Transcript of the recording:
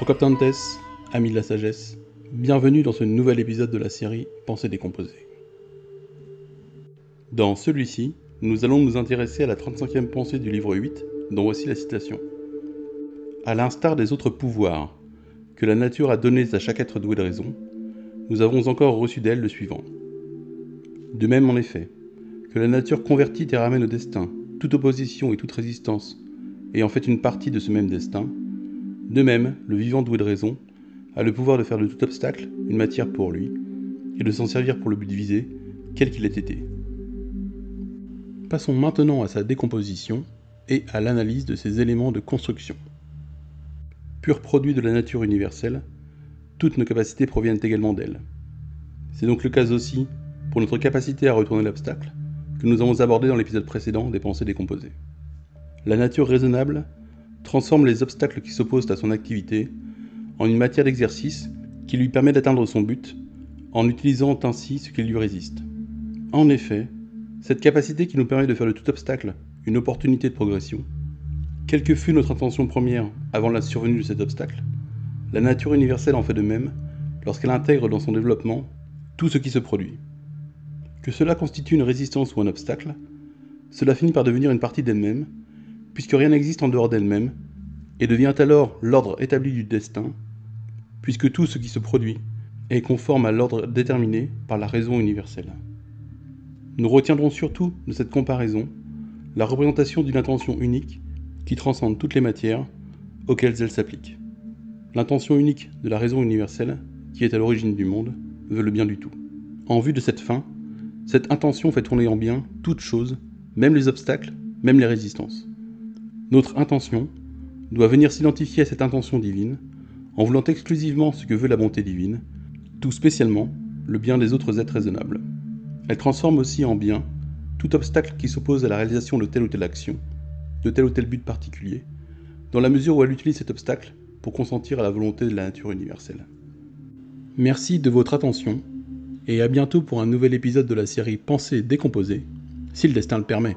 Procoptantes, amis de la sagesse, bienvenue dans ce nouvel épisode de la série Pensée décomposée. Dans celui-ci, nous allons nous intéresser à la 35e pensée du livre 8, dont voici la citation. À l'instar des autres pouvoirs que la nature a donnés à chaque être doué de raison, nous avons encore reçu d'elle le suivant. De même, en effet, que la nature convertit et ramène au destin toute opposition et toute résistance, et en fait une partie de ce même destin, de même, le vivant doué de raison a le pouvoir de faire de tout obstacle une matière pour lui, et de s'en servir pour le but visé, quel qu'il ait été. Passons maintenant à sa décomposition et à l'analyse de ses éléments de construction. Pur produit de la nature universelle, toutes nos capacités proviennent également d'elle. C'est donc le cas aussi pour notre capacité à retourner l'obstacle, que nous avons abordé dans l'épisode précédent des pensées décomposées. La nature raisonnable transforme les obstacles qui s'opposent à son activité en une matière d'exercice qui lui permet d'atteindre son but, en utilisant ainsi ce qui lui résiste. En effet, cette capacité qui nous permet de faire de tout obstacle une opportunité de progression, quelle que fût notre intention première avant la survenue de cet obstacle, la nature universelle en fait de même lorsqu'elle intègre dans son développement tout ce qui se produit. Que cela constitue une résistance ou un obstacle, cela finit par devenir une partie d'elle-même, puisque rien n'existe en dehors d'elle-même, et devient alors l'ordre établi du destin, puisque tout ce qui se produit est conforme à l'ordre déterminé par la raison universelle. Nous retiendrons surtout de cette comparaison la représentation d'une intention unique qui transcende toutes les matières auxquelles elle s'applique. L'intention unique de la raison universelle, qui est à l'origine du monde, veut le bien du tout. En vue de cette fin, cette intention fait tourner en bien toutes choses, même les obstacles, même les résistances. Notre intention doit venir s'identifier à cette intention divine, en voulant exclusivement ce que veut la bonté divine, tout spécialement le bien des autres êtres raisonnables. Elle transforme aussi en bien tout obstacle qui s'oppose à la réalisation de telle ou telle action, de tel ou tel but particulier, dans la mesure où elle utilise cet obstacle pour consentir à la volonté de la nature universelle. Merci de votre attention, et à bientôt pour un nouvel épisode de la série Pensée décomposée, si le destin le permet.